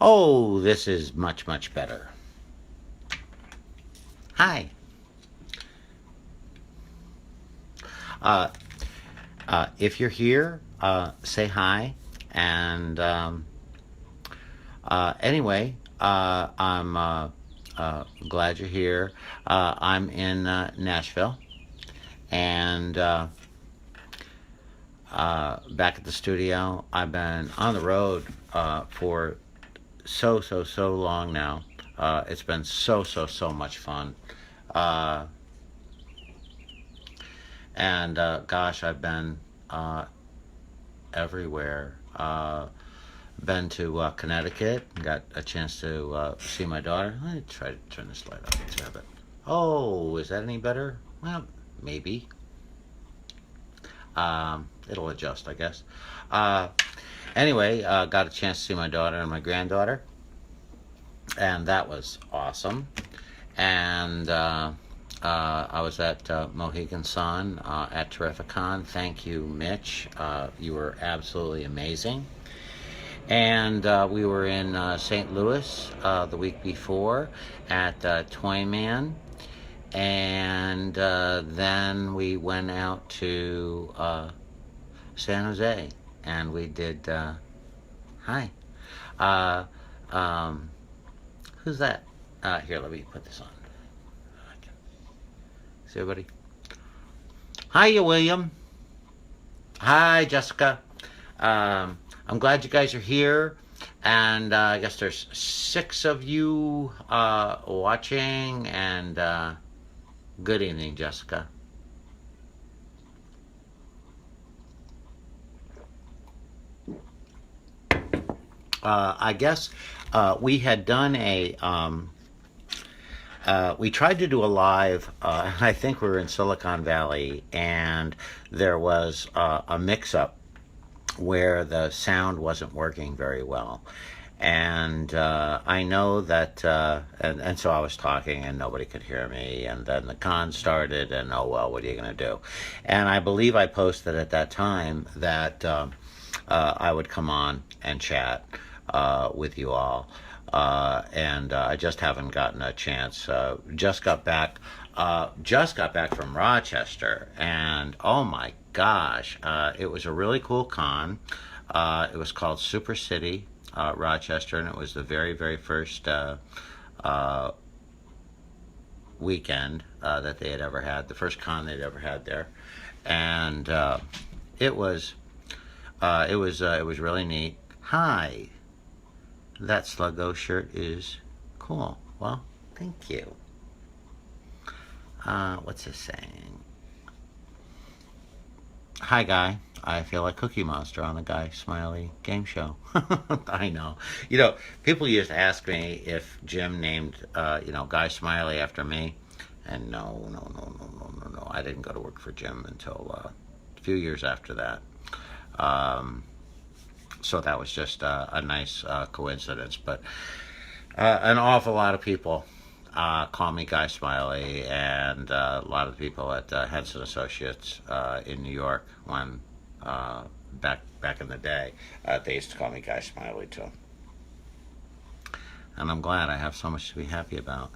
Oh, this is much, much better. Hi. Uh, if you're here, say hi. And anyway, I'm glad you're here. I'm in Nashville and back at the studio. I've been on the road for so long now. It's been so much fun. Uh, and gosh, I've been everywhere. Been to Connecticut, got a chance to see my daughter. Let me try to turn this light up. Let's have it. Oh, is that any better? Well, maybe. It'll adjust, I guess. Uh, anyway, got a chance to see my daughter and my granddaughter, and that was awesome. And I was at Mohegan Sun at Terrificon. Thank you, Mitch. You were absolutely amazing. And we were in St. Louis the week before at Toyman. And then we went out to San Jose and we did. Hi. Uh, um, who's that? Here, let me put this on. See everybody? Hiya, William. Hi, Jessica. I'm glad you guys are here. And I guess there's 6 of you watching. And good evening, Jessica. I guess we had done we tried to do a live, I think we were in Silicon Valley, and there was a mix-up where the sound wasn't working very well. And I know that, and so I was talking and nobody could hear me, and then the con started, and oh well, what are you going to do? And I believe I posted at that time that I would come on and chat with you all. And I just haven't gotten a chance. Just got back from Rochester, and oh my gosh, it was a really cool con. It was called Super City Rochester, and it was the very first weekend that they had ever had, the first con they'd ever had there, and it was really neat. Hi. That Sluggo shirt is cool. Well, thank you. What's this saying? Hi, Guy. I feel like Cookie Monster on the Guy Smiley game show. I know. You know, people used to ask me if Jim named, Guy Smiley after me. And no. I didn't go to work for Jim until a few years after that. So that was just a nice coincidence. But an awful lot of people call me Guy Smiley, and a lot of people at Henson Associates in New York, when back in the day, they used to call me Guy Smiley too. And I'm glad. I have so much to be happy about.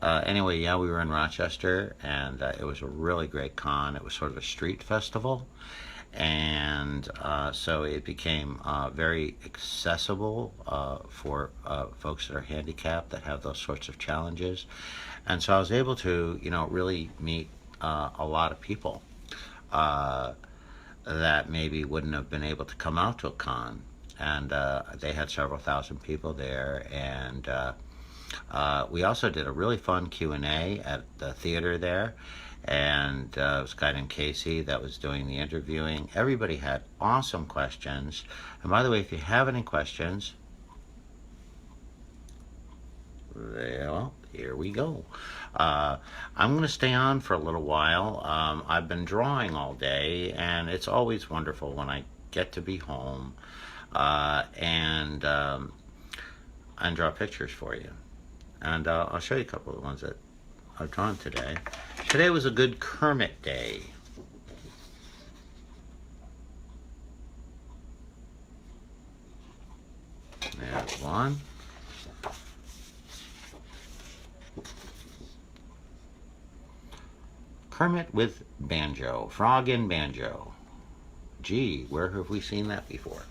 Anyway, yeah, we were in Rochester, and it was a really great con. It was sort of a street festival. And so it became very accessible for folks that are handicapped, that have those sorts of challenges. And so I was able to, really meet a lot of people that maybe wouldn't have been able to come out to a con. And they had several thousand people there. And we also did a really fun Q&A at the theater there. And it was a guy named Casey that was doing the interviewing. Everybody had awesome questions. And by the way, if you have any questions, well, here we go. I'm going to stay on for a little while. I've been drawing all day, and it's always wonderful when I get to be home and draw pictures for you. And I'll show you a couple of the ones that I've drawn today. Today was a good Kermit day. There's one. Kermit with banjo. Frog in banjo. Gee, where have we seen that before?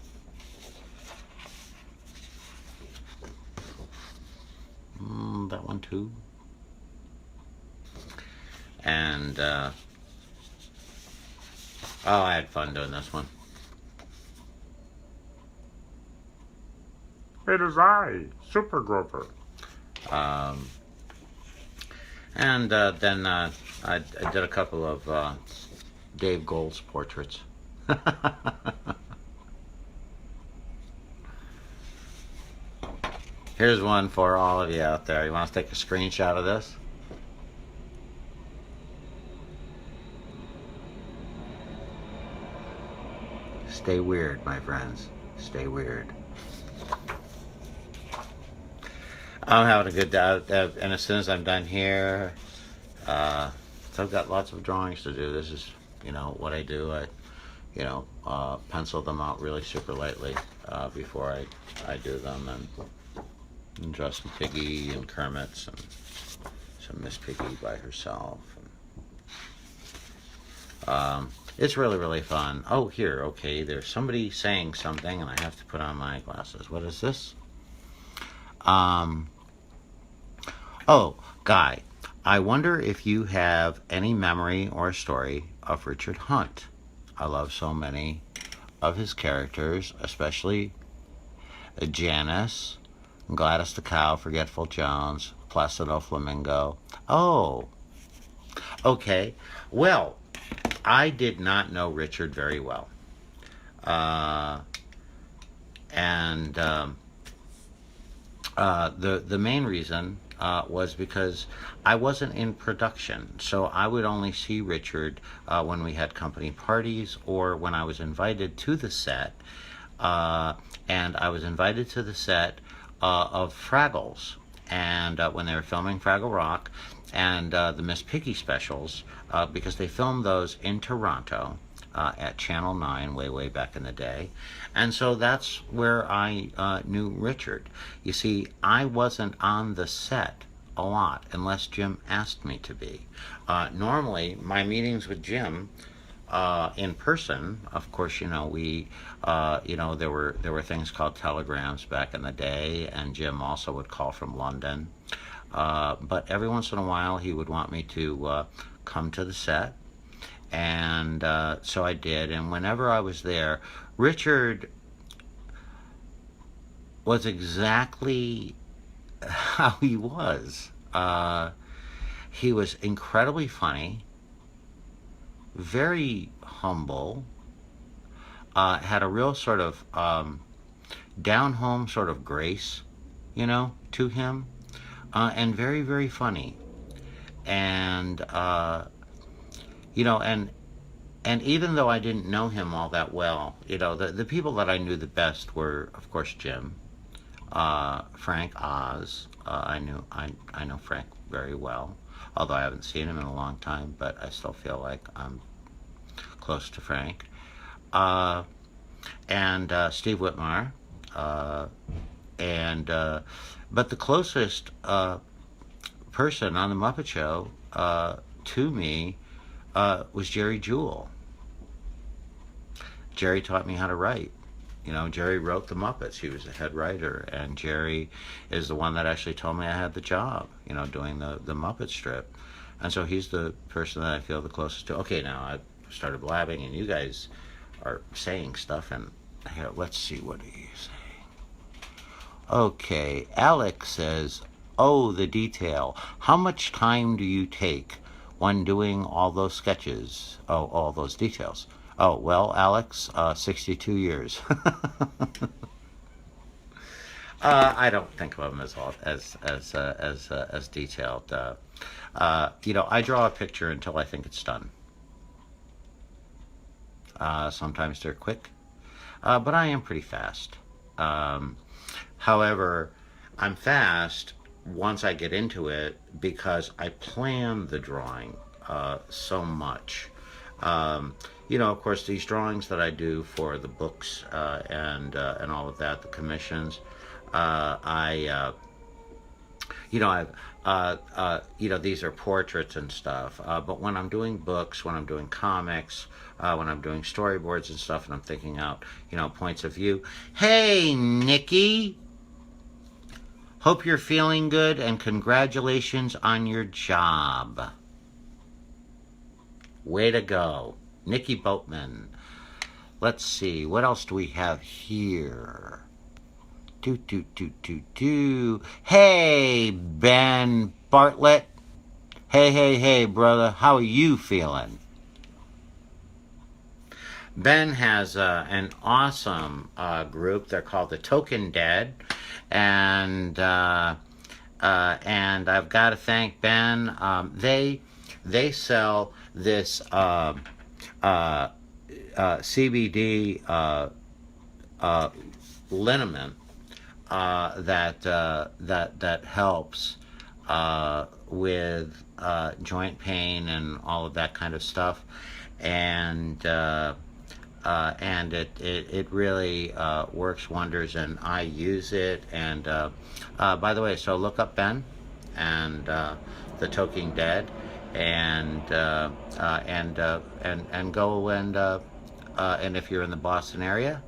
That one too. And, oh, I had fun doing this one. It is I, Super Grover. And then I did a couple of Dave Gold's portraits. Here's one for all of you out there. You want to take a screenshot of this? Stay weird, my friends. Stay weird. I'm having a good day, and as soon as I'm done here, so I've got lots of drawings to do. This is, what I do. I, pencil them out really super lightly before I do them, and draw some Piggy and Kermit's and some Miss Piggy by herself. It's really, really fun. Oh, here, okay, there's somebody saying something, and I have to put on my glasses. What is this? Oh, Guy, I wonder if you have any memory or story of Richard Hunt. I love so many of his characters, especially Janice, Gladys the Cow, Forgetful Jones, Placido Flamingo. Oh, okay. Well, I did not know Richard very well. And the main reason was because I wasn't in production, so I would only see Richard when we had company parties or when I was invited to the set. And I was invited to the set of Fraggles, and when they were filming Fraggle Rock and the Miss Piggy specials, because they filmed those in Toronto at Channel 9 way back in the day. And so that's where I knew Richard. You see, I wasn't on the set a lot unless Jim asked me to be. Normally, my meetings with Jim in person, of course, we, there were things called telegrams back in the day, and Jim also would call from London. But every once in a while, he would want me to come to the set. And so I did, and whenever I was there, Richard was exactly how he was. He was incredibly funny, very humble, had a real sort of down-home sort of grace, to him, and very, very funny. And and even though I didn't know him all that well, the people that I knew the best were, of course, Jim, Frank Oz. I know Frank very well, although I haven't seen him in a long time, but I still feel like I'm close to Frank. And Steve Whitmire. But the closest person on the Muppet Show to me was Jerry Jewell. Jerry taught me how to write. Jerry wrote the Muppets. He was the head writer, and Jerry is the one that actually told me I had the job, doing the Muppet strip. And so he's the person that I feel the closest to. Okay, now I've started blabbing, and you guys are saying stuff, and here, let's see what he's saying. Okay, Alex says, oh, the detail. How much time do you take when doing all those sketches? Oh, all those details. Oh, well, Alex, 62 years. I don't think of them as detailed. I draw a picture until I think it's done. Sometimes they're quick, but I am pretty fast. However, I'm fast once I get into it because I plan the drawing so much. Of course, these drawings that I do for the books and all of that, the commissions, I these are portraits and stuff. But when I'm doing books, when I'm doing comics, when I'm doing storyboards and stuff, and I'm thinking out, points of view. Hey, Nikki. Hope you're feeling good, and congratulations on your job. Way to go. Nikki Boatman. Let's see, what else do we have here? Hey, Ben Bartlett. Hey, brother. How are you feeling? Ben has an awesome group. They're called the Token Dead, and I've got to thank Ben. They sell this CBD liniment that helps with joint pain and all of that kind of stuff, and it really works wonders, and I use it. And by the way, so look up Ben and the Talking Dead, and go and if you're in the Boston area,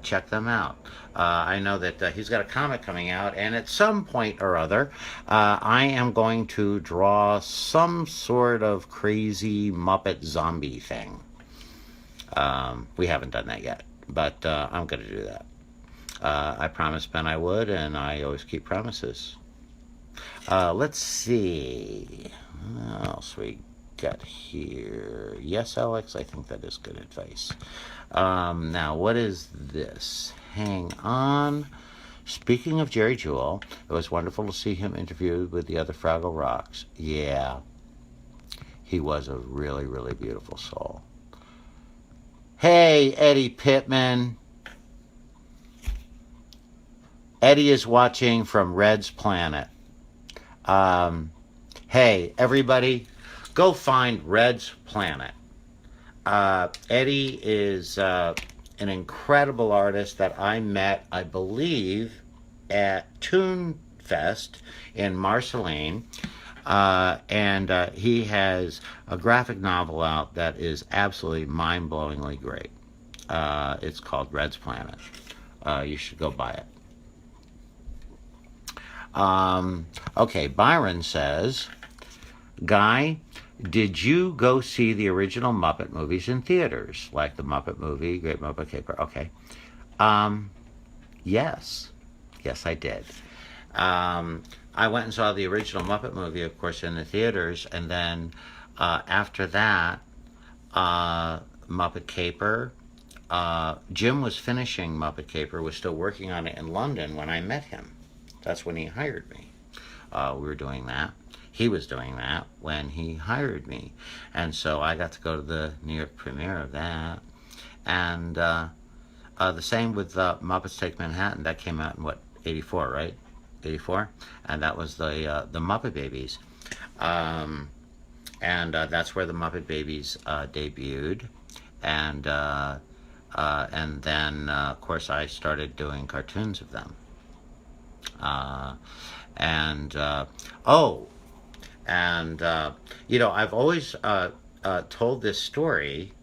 check them out. I know that he's got a comic coming out, and at some point or other, I am going to draw some sort of crazy Muppet zombie thing. We haven't done that yet, but I'm going to do that. I promised Ben I would, and I always keep promises. Let's see. What else we got here? Yes, Alex, I think that is good advice. Now, what is this? Hang on. Speaking of Jerry Jewell, it was wonderful to see him interviewed with the other Fraggle Rocks. Yeah, he was a really, really beautiful soul. Hey, Eddie Pittman. Eddie is watching from Red's Planet. Hey, everybody, go find Red's Planet. Eddie is an incredible artist that I met, I believe, at Toon Fest in Marceline. And he has a graphic novel out that is absolutely mind-blowingly great. It's called Red's Planet. You should go buy it. Okay, Byron says, Guy, did you go see the original Muppet movies in theaters, like the Muppet movie, Great Muppet Caper? Okay. Yes, I did. I went and saw the original Muppet movie, of course, in the theaters, and then after that, Muppet Caper. Jim was finishing Muppet Caper, was still working on it in London when I met him. That's when he hired me. We were doing that. He was doing that when he hired me. And so I got to go to the New York premiere of that. And the same with Muppets Take Manhattan. That came out in, 84, right? 84? And that was the Muppet Babies. And that's where the Muppet Babies debuted. And then, of course, I started doing cartoons of them. I've always told this story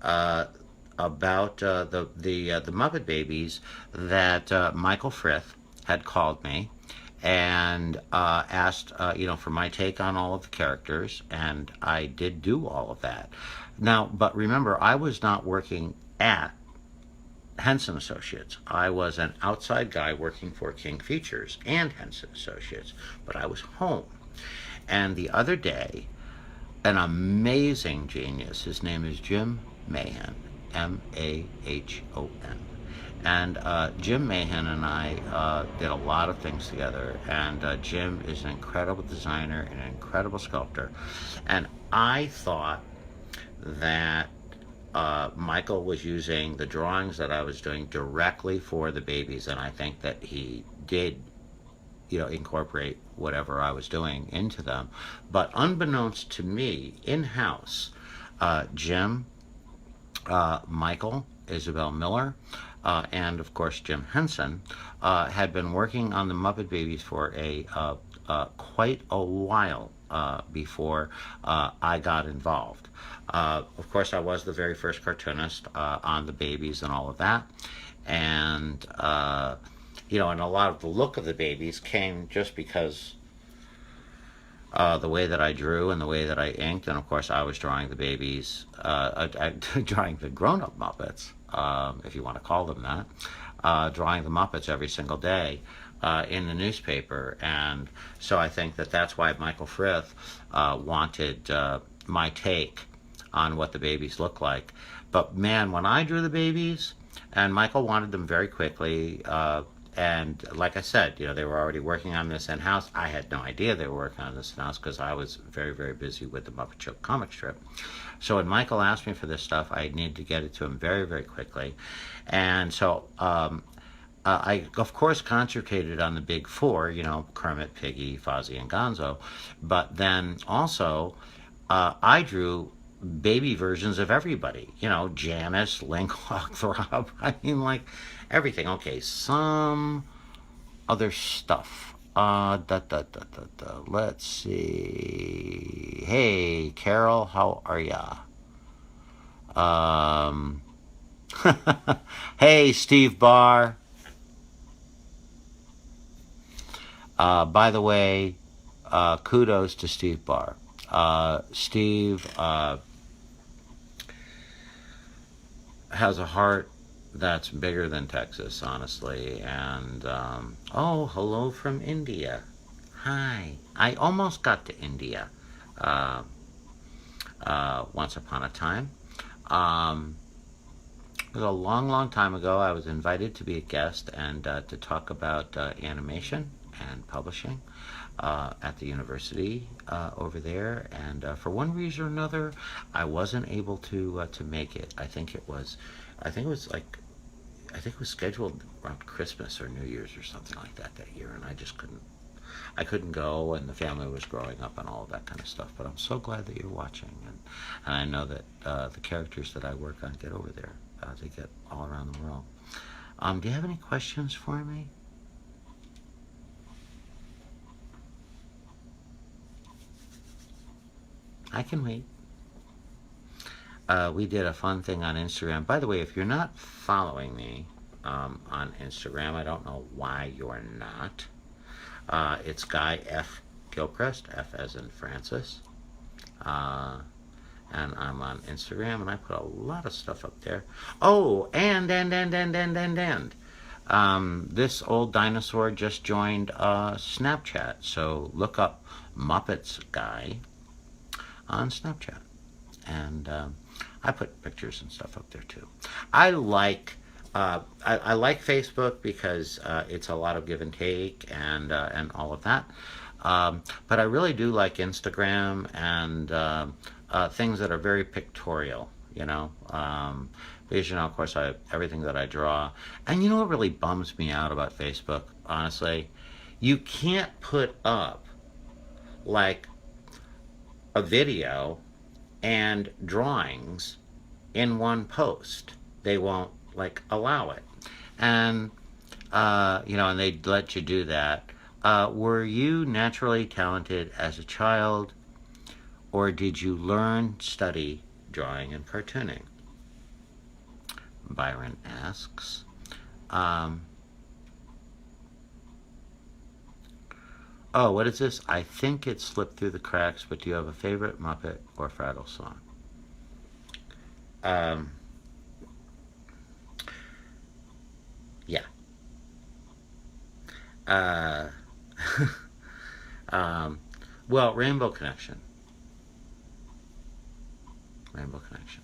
about the Muppet Babies, that Michael Frith had called me and asked for my take on all of the characters, and I did do all of that. Now, but remember, I was not working at Henson Associates. I was an outside guy working for King Features and Henson Associates, but I was home. And the other day, an amazing genius, his name is Jim Mahan, M-A-H-O-N. And Jim Mahan and I did a lot of things together, and Jim is an incredible designer and an incredible sculptor. And I thought that Michael was using the drawings that I was doing directly for the babies, and I think that he did, incorporate whatever I was doing into them. But unbeknownst to me, in-house, Jim, Michael, Isabel Miller, and of course Jim Henson had been working on the Muppet Babies for quite a while before I got involved. Of course, I was the very first cartoonist on the babies and all of that, and and a lot of the look of the babies came just because the way that I drew and the way that I inked, and of course I was drawing the babies, drawing the grown-up Muppets, if you want to call them that, drawing the Muppets every single day in the newspaper, and so I think that that's why Michael Frith wanted my take on what the babies look like. But man, when I drew the babies, and Michael wanted them very quickly, and like I said, they were already working on this in-house. I had no idea they were working on this in-house because I was very, very busy with the Muppet Show comic strip. So when Michael asked me for this stuff, I needed to get it to him very, very quickly. And so I, of course, concentrated on the big four, Kermit, Piggy, Fozzie, and Gonzo. But then also, I drew baby versions of everybody. Janice, Link, Hawkthrob. I mean, like, everything. Okay, some other stuff. Let's see. Hey, Carol, how are ya? Hey, Steve Barr. By the way, kudos to Steve Barr. Steve has a heart that's bigger than Texas, honestly. And, oh, hello from India. Hi. I almost got to India once upon a time. It was a long, long time ago. I was invited to be a guest and to talk about animation and publishing at the university over there. And for one reason or another, I wasn't able to make it. I think it was scheduled around Christmas or New Year's or something like that year, and I couldn't go, and the family was growing up and all of that kind of stuff. But I'm so glad that you're watching, and I know that the characters that I work on get over there. They get all around the world. Do you have any questions for me? I can wait. We did a fun thing on Instagram. By the way, if you're not following me on Instagram, I don't know why you're not. It's Guy F. Gilchrist, F as in Francis. And I'm on Instagram, and I put a lot of stuff up there. Oh, and. This old dinosaur just joined Snapchat, so look up Muppets Guy on Snapchat. And I put pictures and stuff up there too. I like Facebook because it's a lot of give and take and all of that. But I really do like Instagram and things that are very pictorial, because, of course, everything that I draw. And what really bums me out about Facebook, honestly? You can't put up, like, a video and drawings in one post. They won't, allow it. And, and they let you do that. Were you naturally talented as a child, or did you study drawing and cartooning? Byron asks. Oh, what is this? I think it slipped through the cracks, but do you have a favorite Muppet or Fraddle song? Yeah. Well, Rainbow Connection. Rainbow Connection.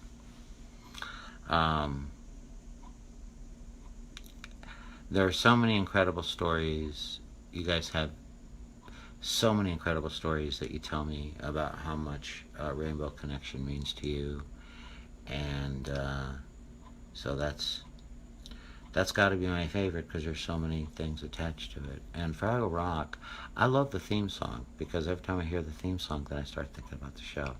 There are so many incredible stories. You guys have so many incredible stories that you tell me about how much Rainbow Connection means to you. And so that's That's got to be my favorite because there's so many things attached to it. And Fraggle Rock, I love the theme song because every time I hear the theme song, then I start thinking about the show.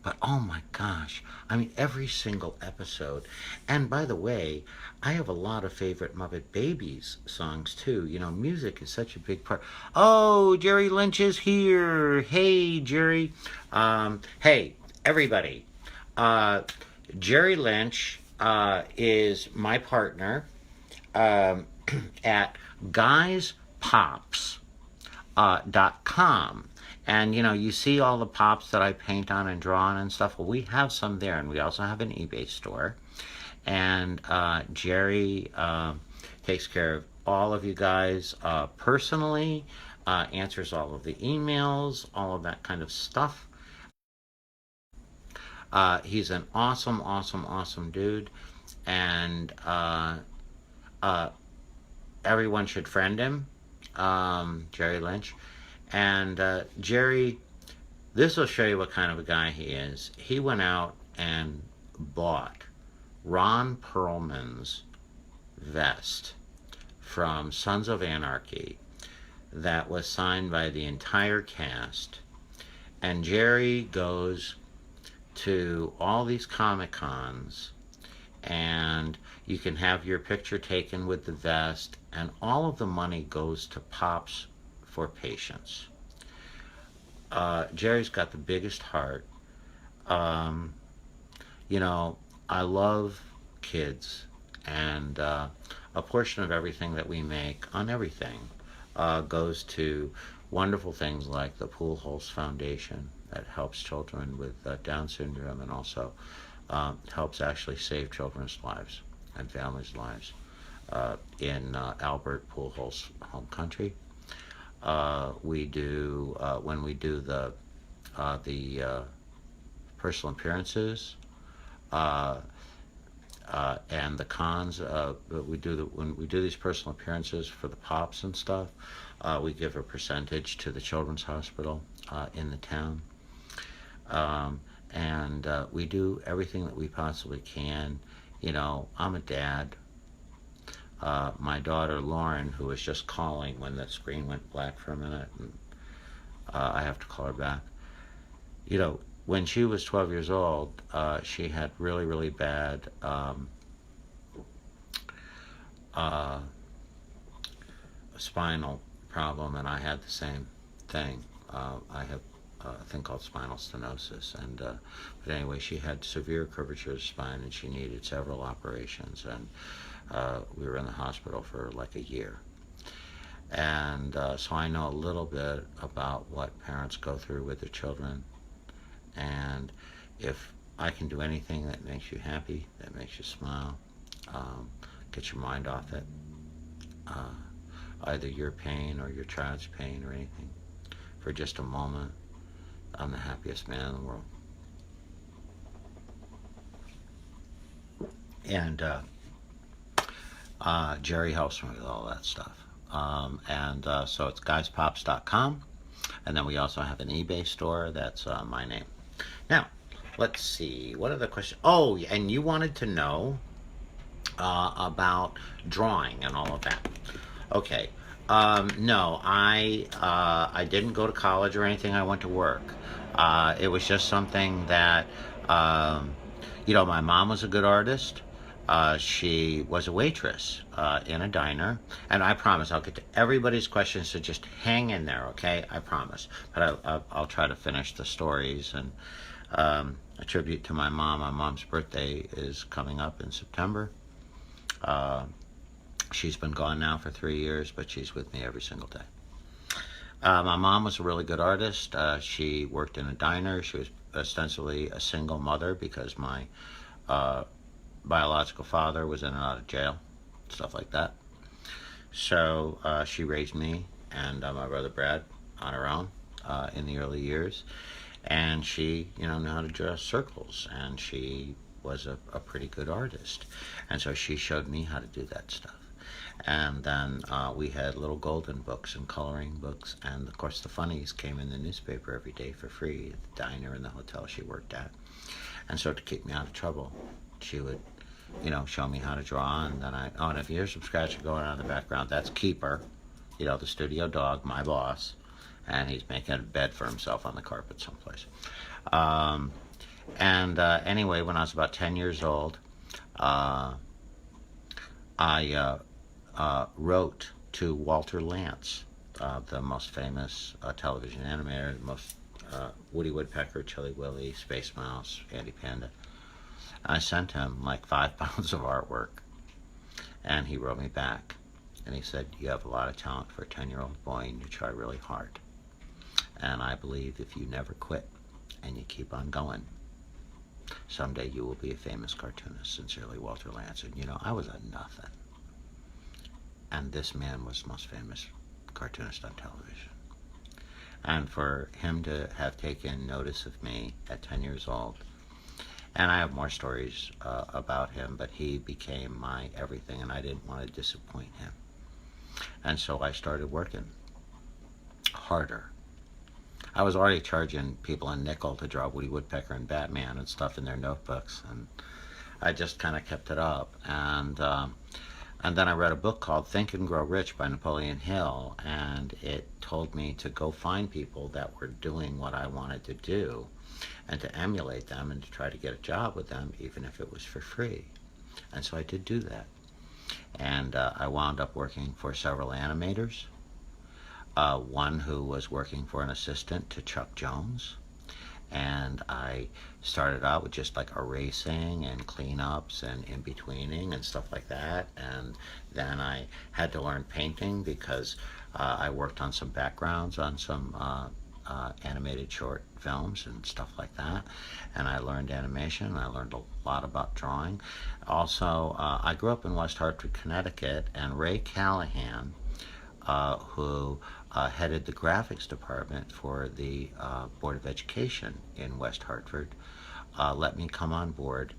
But oh my gosh, I mean, every single episode. And by the way, I have a lot of favorite Muppet Babies songs too. You know, music is such a big part. Oh, Jerry Lynch is here. Hey, Jerry. Hey, everybody. Uh, Jerry Lynch is my partner um, at guyspops.com. And you know, you see all the pops that I paint on and draw on and stuff. Well, we have some there, and we also have an eBay store. And Jerry takes care of all of you guys personally, answers all of the emails, all of that kind of stuff. He's an awesome, awesome, awesome dude, and uh, everyone should friend him, Jerry Lynch. And Jerry, this will show you what kind of a guy he is. He went out and bought Ron Perlman's vest from Sons of Anarchy that was signed by the entire cast. And Jerry goes to all these Comic Cons, and you can have your picture taken with the vest, and all of the money goes to Pops for Patients. Jerry's got the biggest heart. Um, you know, I love kids, and a portion of everything that we make on everything goes to wonderful things like the Pool Holes Foundation that helps children with Down syndrome, and also helps actually save children's lives and families' lives in Albert Pujols' home country. We do when we do the personal appearances and the cons. When we do these personal appearances for the pops and stuff. We give a percentage to the children's hospital in the town. And we do everything that we possibly can. You know, I'm a dad. My daughter Lauren, who was just calling when the screen went black for a minute, and I have to call her back. You know, when she was 12 years old, she had really, really bad spinal problem, and I had the same thing. I have a thing called spinal stenosis, and but anyway, she had severe curvature of spine, and she needed several operations, and we were in the hospital for like a year. And so I know a little bit about what parents go through with their children, and if I can do anything that makes you happy, that makes you smile, get your mind off it, either your pain or your child's pain or anything, for just a moment, I'm the happiest man in the world. And Jerry helps me with all that stuff. So it's guyspops.com, and then we also have an eBay store. That's my name. Now, let's see. What other question? Oh, and you wanted to know about drawing and all of that. Okay. No, I didn't go to college or anything. I went to work. It was just something that, you know, my mom was a good artist. She was a waitress in a diner, and I promise I'll get to everybody's questions, so just hang in there, okay? I promise. But I'll try to finish the stories, and a tribute to my mom. My mom's birthday is coming up in September. She's been gone now for 3 years, but she's with me every single day. My mom was a really good artist. She worked in a diner. She was ostensibly a single mother because my biological father was in and out of jail, stuff like that. So she raised me and my brother Brad on her own in the early years. And she, you know, knew how to draw circles, and she was a pretty good artist. And so she showed me how to do that stuff. And then we had little golden books and coloring books, and of course the funnies came in the newspaper every day for free at the diner and the hotel she worked at. And so to keep me out of trouble, she would show me how to draw. And then and if you hear some scratching going on in the background, that's Keeper, the studio dog, my boss, and he's making a bed for himself on the carpet someplace. Um, anyway, when I was about 10 years old, uh, I wrote to Walter Lantz, the most famous television animator, the most Woody Woodpecker, Chili Willy, Space Mouse, Andy Panda. I sent him like 5 pounds of artwork, and he wrote me back. And he said, "You have a lot of talent for a 10-year-old boy, and you try really hard. And I believe if you never quit and you keep on going, someday you will be a famous cartoonist. Sincerely, Walter Lantz." And I was a nothing. And this man was the most famous cartoonist on television. And for him to have taken notice of me at 10 years old, and I have more stories about him, but he became my everything, and I didn't want to disappoint him. And so I started working harder. I was already charging people a nickel to draw Woody Woodpecker and Batman and stuff in their notebooks, and I just kind of kept it up. And then I read a book called Think and Grow Rich by Napoleon Hill, and it told me to go find people that were doing what I wanted to do and to emulate them and to try to get a job with them, even if it was for free. And so I did do that. And I wound up working for several animators. One who was working for an assistant to Chuck Jones. And I started out with just like erasing and cleanups and in-betweening and stuff like that. And then I had to learn painting because I worked on some backgrounds on some animated short films and stuff like that. And I learned animation, and I learned a lot about drawing. Also, I grew up in West Hartford, Connecticut, and Ray Callahan, who headed the graphics department for the Board of Education in West Hartford, let me come on board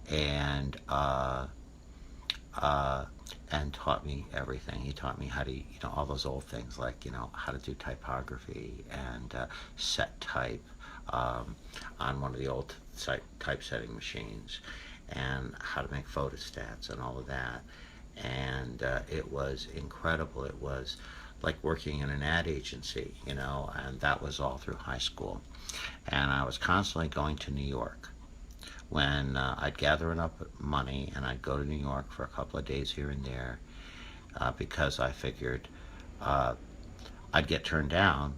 and taught me everything. He taught me how to, all those old things like, how to do typography and set type on one of the old typesetting machines, and how to make photostats and all of that. And it was incredible. It was like working in an ad agency, and that was all through high school. And I was constantly going to New York. When I'd gather enough money, and I'd go to New York for a couple of days here and there, because I figured I'd get turned down,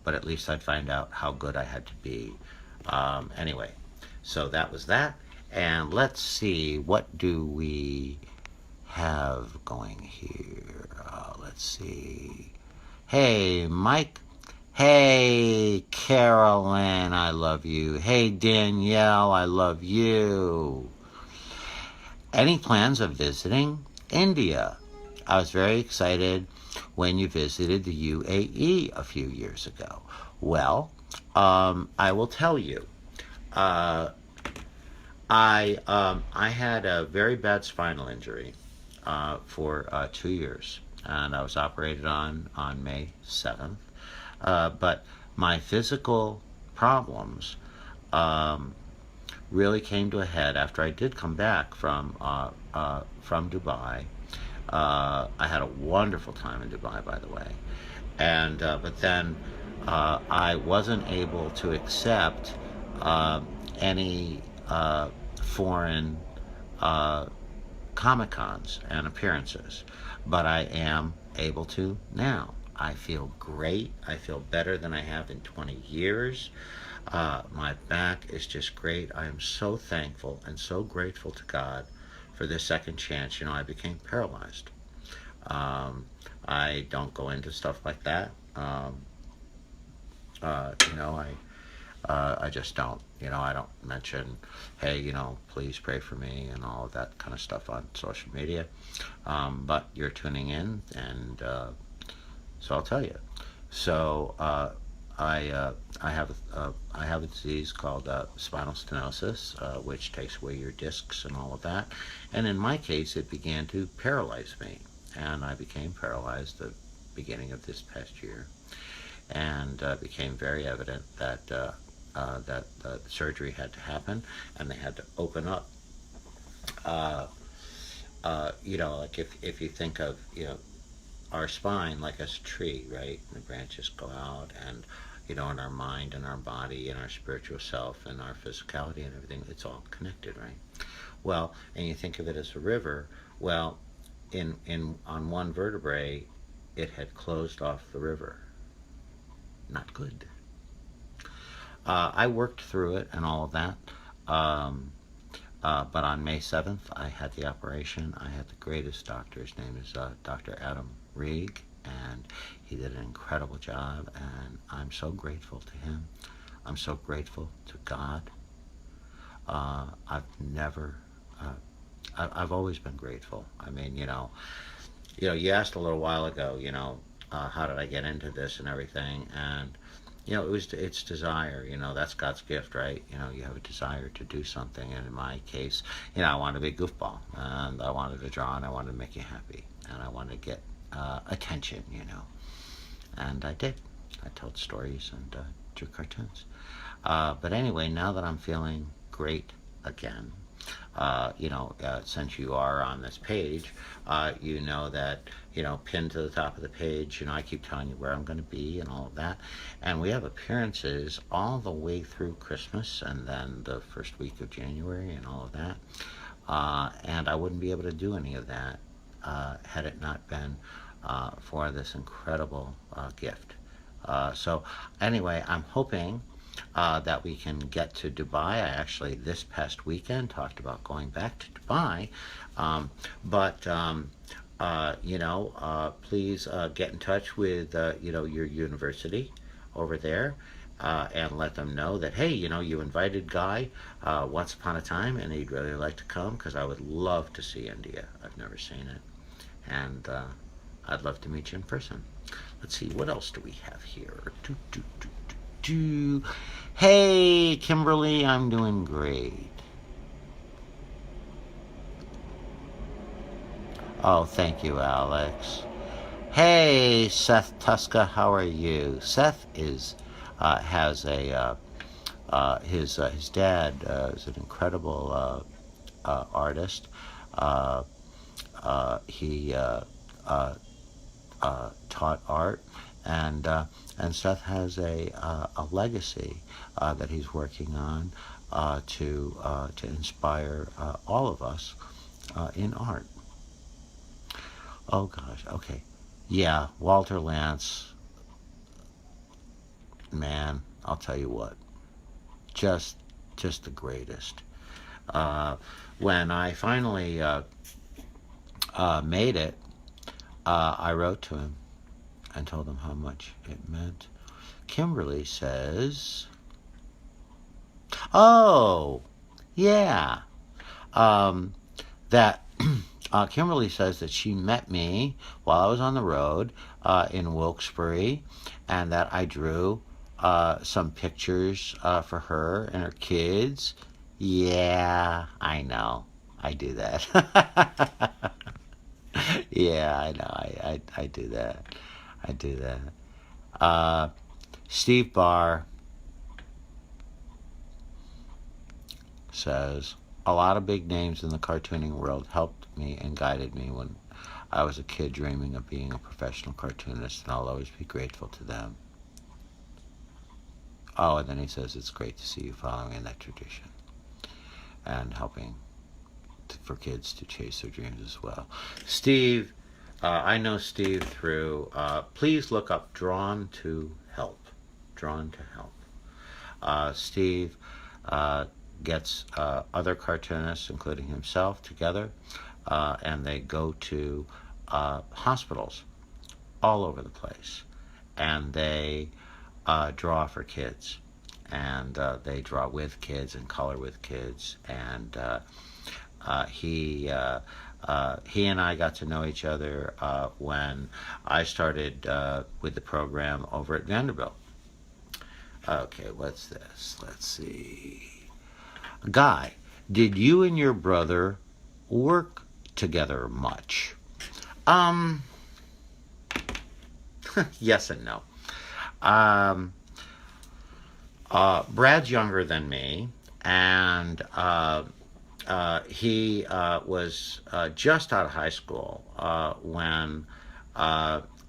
but at least I'd find out how good I had to be. Anyway, so that was that. And let's see, what do we have going here? Let's see. Hey, Mike. Hey, Carolyn, I love you. Hey, Danielle, I love you. Any plans of visiting India? I was very excited when you visited the UAE a few years ago. Well, I will tell you. I had a very bad spinal injury for 2 years, and I was operated on May 7th. But my physical problems really came to a head after I did come back from Dubai. I had a wonderful time in Dubai, by the way, and but then I wasn't able to accept any foreign Comic-Cons and appearances, but I am able to now. I feel great. I feel better than I have in 20 years. My back is just great. I am so thankful and so grateful to God for this second chance. I became paralyzed. I don't go into stuff like that. I just don't. I don't mention, hey, please pray for me and all of that kind of stuff on social media. But you're tuning in, and so I'll tell you. So I have a disease called spinal stenosis, which takes away your discs and all of that. And in my case, it began to paralyze me, and I became paralyzed at the beginning of this past year, and became very evident that that surgery had to happen, and they had to open up Uh, like if you think of, our spine like a tree, right? And the branches go out, and in our mind and our body and our spiritual self and our physicality and everything, it's all connected, right? Well, and you think of it as a river. Well, in on one vertebrae, it had closed off the river. Not good. I worked through it and all of that. Um, but on May 7th, I had the operation. I had the greatest doctor. His name is Dr. Adam Rieg, and he did an incredible job, and I'm so grateful to him. I'm so grateful to God. I've never, I've always been grateful. I mean, you asked a little while ago, how did I get into this and everything, and it's desire. That's God's gift, right? You have a desire to do something, and in my case, I wanted to be a goofball, and I wanted to draw, and I wanted to make you happy, and I wanted to get attention, and I did. I told stories and drew cartoons. But anyway, now that I'm feeling great again, since you are on this page, you know that, pinned to the top of the page, I keep telling you where I'm going to be and all of that. And we have appearances all the way through Christmas and then the first week of January and all of that. And I wouldn't be able to do any of that had it not been for this incredible gift. So anyway, I'm hoping that we can get to Dubai. I actually, this past weekend, talked about going back to Dubai. Please get in touch with, your university over there. And let them know that, hey, you invited Guy once upon a time, and he'd really like to come, because I would love to see India. I've never seen it. And I'd love to meet you in person. Let's see, what else do we have here? Hey, Kimberly, I'm doing great. Oh, thank you, Alex. Hey, Seth Tuska, how are you? Seth has his dad is an incredible artist. He taught art, and Seth has a legacy that he's working on to inspire all of us in art. Oh gosh, okay, yeah, Walter Lantz, man, I'll tell you what, just the greatest. When I finally made it, I wrote to him and told him how much it meant. Kimberly says, oh, yeah, that Kimberly says that she met me while I was on the road in Wilkes-Barre, and that I drew some pictures for her and her kids. Yeah, I know. I do that. Yeah, I know. I do that. I do that. Steve Barr says, a lot of big names in the cartooning world helped me and guided me when I was a kid dreaming of being a professional cartoonist, and I'll always be grateful to them. Oh, and then he says, it's great to see you following in that tradition and helping for kids to chase their dreams as well. Steve, I know Steve through, please look up Drawn to Help. Drawn to Help. Steve gets other cartoonists, including himself, together, and they go to hospitals all over the place, and they draw for kids, and they draw with kids and color with kids, and he and I got to know each other when I started with the program over at Vanderbilt. Okay, what's this? Let's see. Guy, did you and your brother work together much? Yes and no. Brad's younger than me, and he was just out of high school when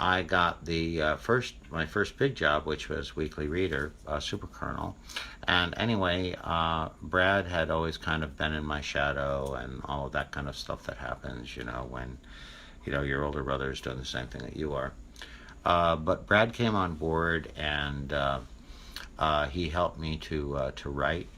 I got the my first big job, which was Weekly Reader, Super Colonel. And anyway, Brad had always kind of been in my shadow and all of that kind of stuff that happens, when your older brother is doing the same thing that you are. But Brad came on board and he helped me to write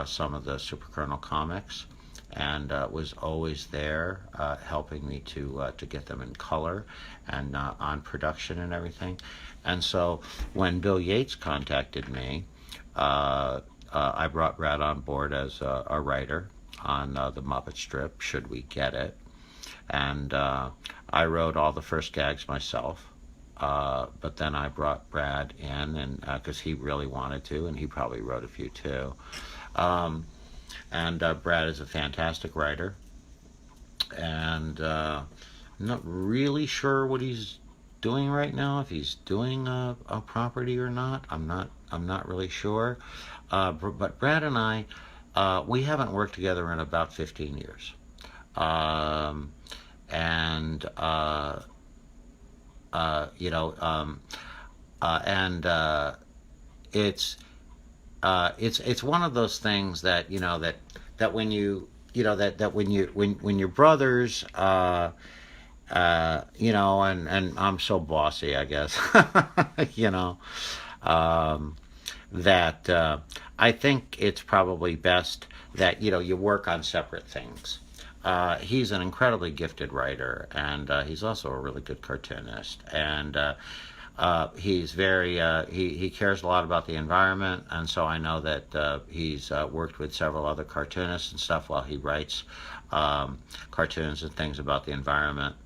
some of the Super Colonel comics, and was always there helping me to get them in color and on production and everything. And so when Bill Yates contacted me, I brought Brad on board as a writer on the Muppet strip, Should We Get It? And I wrote all the first gags myself. But then I brought Brad in, and because he really wanted to, and he probably wrote a few too. Um, and Brad is a fantastic writer, and I'm not really sure what he's doing right now. If he's doing a property or not, I'm not really sure. But Brad and I, we haven't worked together in about 15 years, and you know, and it's one of those things that that when that when your brothers and I'm so bossy, I guess, you know, um, that I think it's probably best that you work on separate things. He's an incredibly gifted writer, and he's also a really good cartoonist. And he's very he cares a lot about the environment, and so I know that he's worked with several other cartoonists and stuff while he writes cartoons and things about the environment.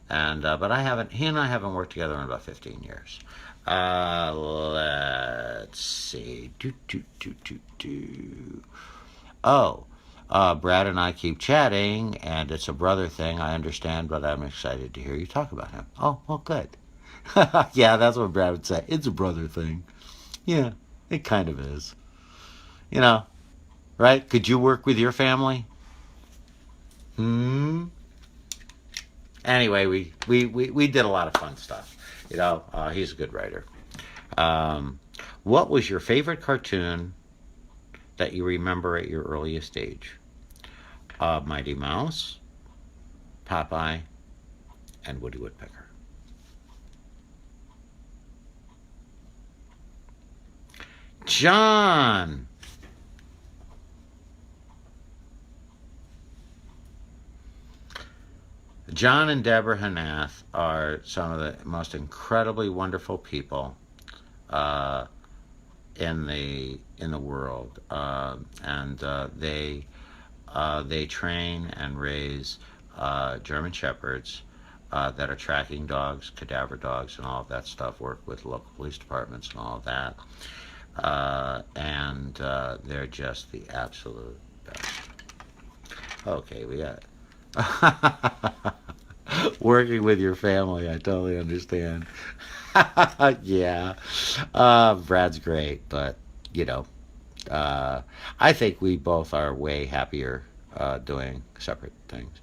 And but he and I haven't worked together in about 15 years. Let's see. Oh, Brad and I keep chatting, and it's a brother thing, I understand, but I'm excited to hear you talk about him. Oh, well, good. Yeah, that's what Brad would say. It's a brother thing. Yeah, it kind of is. You know, right? Could you work with your family? Hmm? Anyway, we did a lot of fun stuff. He's a good writer. Um, what was your favorite cartoon that you remember at your earliest age? Mighty Mouse, Popeye, and Woody Woodpecker. John! John and Deborah Hanath are some of the most incredibly wonderful people uh, in the world, and they train and raise German shepherds that are tracking dogs, cadaver dogs, and all of that stuff. Work with local police departments and all of that, and they're just the absolute best. Okay, we got working with your family. I totally understand. Yeah, Brad's great, but you know, I think we both are way happier doing separate things.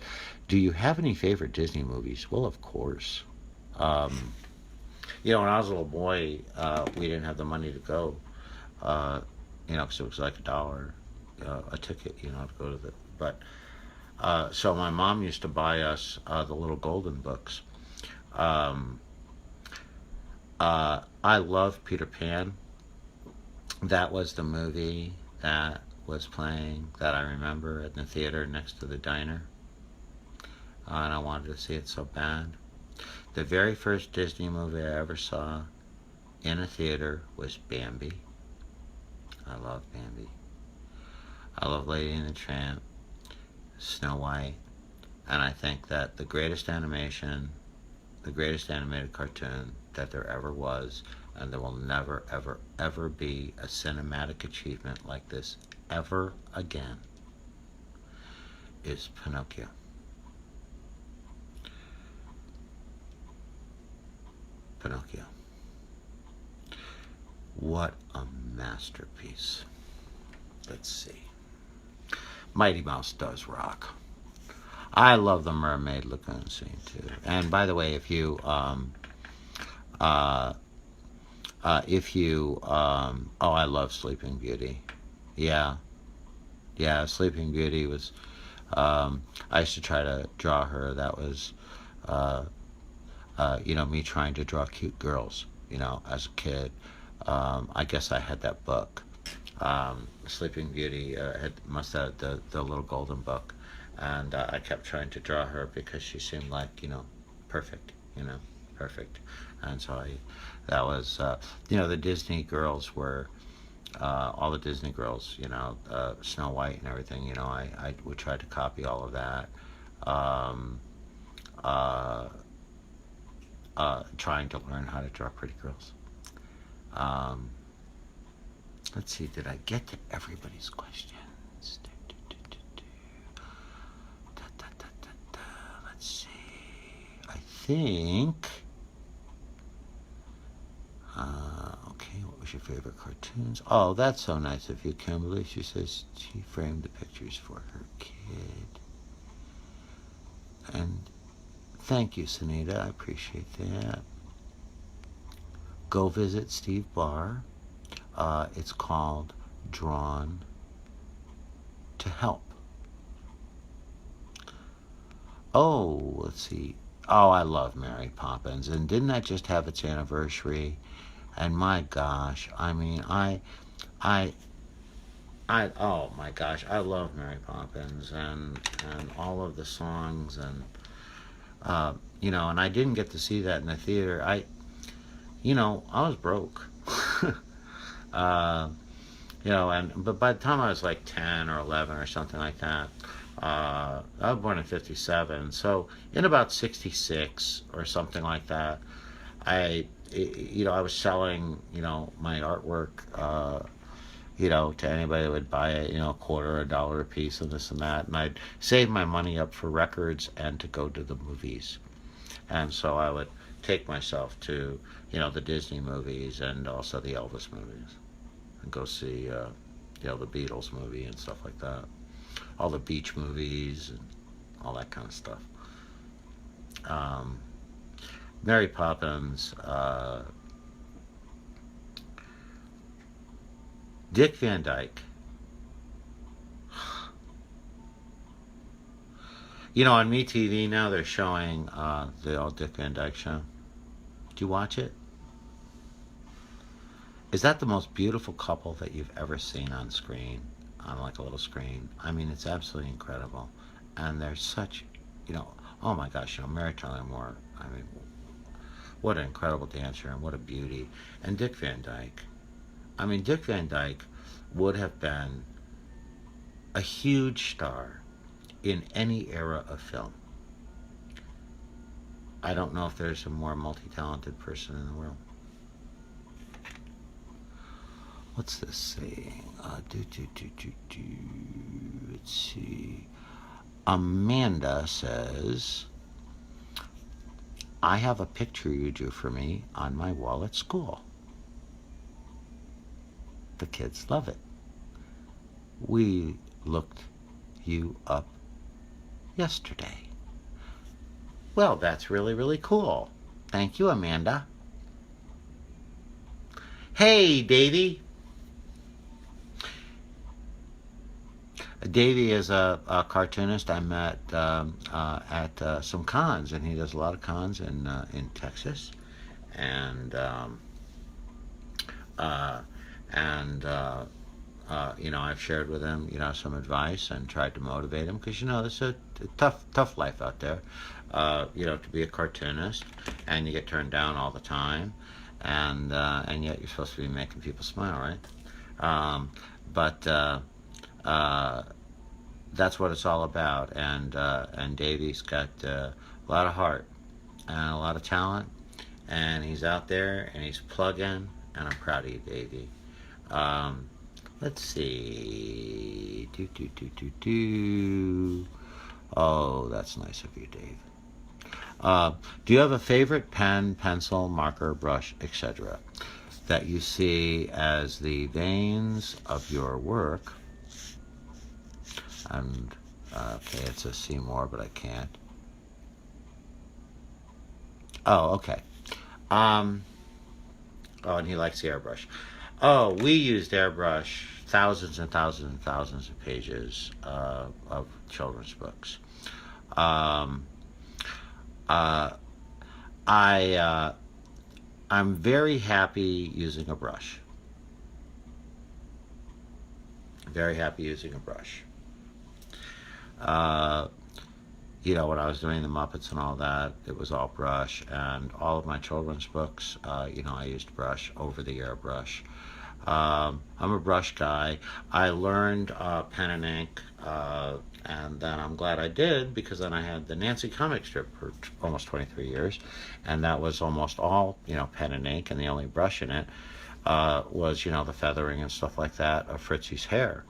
Do you have any favorite Disney movies? Well, of course. Um, when I was a little boy, we didn't have the money to go. Uh, because it was like $1 a ticket. To go to the. But so my mom used to buy us the little golden books. Um, I love Peter Pan. That was the movie that was playing that I remember in the theater next to the diner. And I wanted to see it so bad. The very first Disney movie I ever saw in a theater was Bambi. I love Bambi. I love Lady and the Tramp, Snow White, and I think that the greatest animated cartoon that there ever was, and there will never, ever, ever be a cinematic achievement like this ever again, is Pinocchio. Pinocchio. What a masterpiece. Let's see. Mighty Mouse does rock. I love the Mermaid Lagoon scene too. And by the way, uh, oh, I love Sleeping Beauty. Yeah, yeah, Sleeping Beauty was. I used to try to draw her. That was, uh, me trying to draw cute girls. As a kid. I guess I had that book. Sleeping Beauty must have the little golden book, and I kept trying to draw her because she seemed like perfect, perfect, and so that was the Disney girls were all the Disney girls, Snow White and everything. I would try to copy all of that. Um, uh, Trying to learn how to draw pretty girls. Um, let's see, did I get to everybody's questions? Let's see. I think. Okay, what was your favorite cartoons? Oh, that's so nice of you, Kimberly. She says she framed the pictures for her kid. And thank you, Sunita. I appreciate that. Go visit Steve Barr. It's called Drawn to Help. Oh, let's see. Oh, I love Mary Poppins. And didn't that just have its anniversary? And my gosh, I mean, oh my gosh, I love Mary Poppins and all of the songs and I didn't get to see that in the theater. I was broke. uh, but by the time I was like 10 or 11 or something like that, I was born in 57, so in about 66 or something like that, I was selling, my artwork, to anybody that would buy it, a quarter, $1 a piece, and this and that. And I'd save my money up for records and to go to the movies. And so I would take myself to, the Disney movies and also the Elvis movies, and go see, the Beatles movie and stuff like that. All the beach movies and all that kind of stuff. Mary Poppins, Dick Van Dyke. On MeTV now they're showing the old Dick Van Dyke show. Do you watch it? Is that the most beautiful couple that you've ever seen on screen, on like a little screen? I mean, it's absolutely incredible. And they're such, oh my gosh, Mary Tyler Moore, I mean, what an incredible dancer and what a beauty. And Dick Van Dyke. I mean, Dick Van Dyke would have been a huge star in any era of film. I don't know if there's a more multi-talented person in the world. What's this saying? Let's see. Amanda says, I have a picture you drew for me on my wall at school. The kids love it. We looked you up yesterday. Well, that's really, really cool. Thank you, Amanda. Hey, Davey. Davey is a cartoonist I met at some cons, and he does a lot of cons in Texas, and I've shared with him some advice and tried to motivate him because it's a tough life out there, to be a cartoonist, and you get turned down all the time, and yet you're supposed to be making people smile, right? But that's what it's all about. And Davey's got a lot of heart and a lot of talent, and he's out there and he's plugging. And I'm proud of you, Davey. Let's see. Oh, that's nice of you, Dave. Do you have a favorite pen, pencil, marker, brush, etc. that you see as the veins of your work And okay, it says see more, but I can't. Oh, okay. Um, oh, and he likes the airbrush. Oh, we used airbrush thousands and thousands and thousands of pages of children's books. Um, uh, I'm very happy using a brush. Very happy using a brush. Uh, when I was doing the Muppets and all that, it was all brush, and all of my children's books, I used brush over the airbrush. I'm a brush guy. I learned pen and ink, and then I'm glad I did, because then I had the Nancy comic strip for almost 23 years, and that was almost all pen and ink, and the only brush in it was the feathering and stuff like that of Fritzy's hair.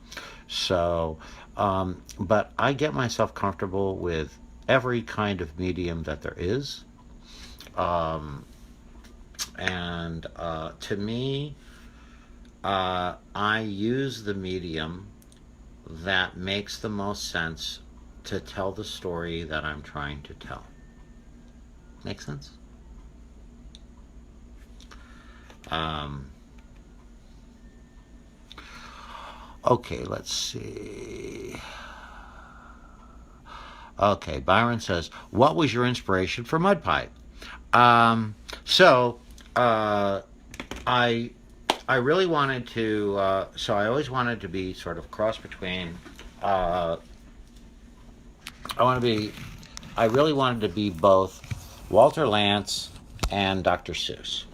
So, but I get myself comfortable with every kind of medium that there is, and to me, I use the medium that makes the most sense to tell the story that I'm trying to tell. Make sense? Okay, let's see. Okay, Byron says, what was your inspiration for Mud Pie? So, I really wanted to, so I always wanted to be sort of cross between, I really wanted to be both Walter Lantz and Dr. Seuss.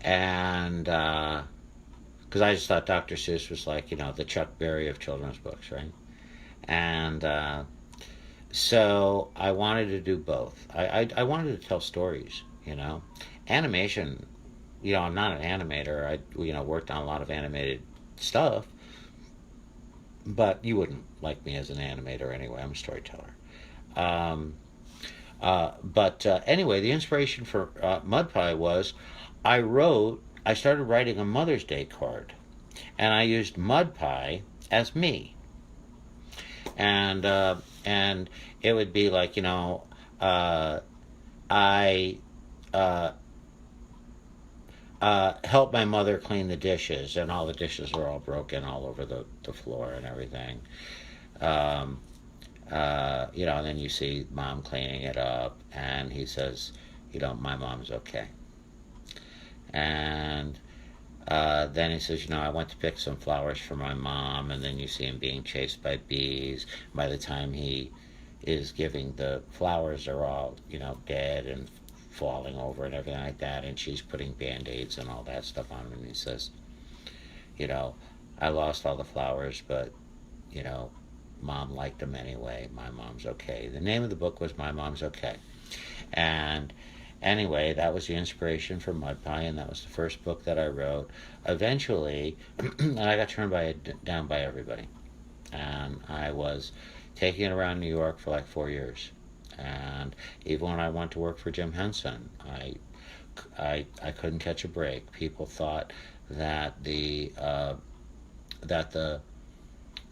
And, because I just thought Dr. Seuss was like, the Chuck Berry of children's books, right? And, so I wanted to do both. I wanted to tell stories, Animation, I'm not an animator. I, worked on a lot of animated stuff, but you wouldn't like me as an animator anyway. I'm a storyteller. But anyway, the inspiration for Mud Pie was I started writing a Mother's Day card, and I used Mud Pie as me. And it would be like, I helped my mother clean the dishes, and all the dishes were all broken all over the floor and everything. And then you see Mom cleaning it up, and he says, my mom's okay. And then he says, I went to pick some flowers for my mom, and then you see him being chased by bees. By the time he is giving the flowers, they're all, dead and falling over and everything like that, and she's putting Band-Aids and all that stuff on him, and he says, I lost all the flowers, but, Mom liked them anyway. My mom's okay. The name of the book was My Mom's Okay. And anyway, that was the inspiration for Mud Pie, and that was the first book that I wrote. Eventually, I got turned down by everybody, and I was taking it around New York for like 4 years. And even when I went to work for Jim Henson, I couldn't catch a break. People thought that the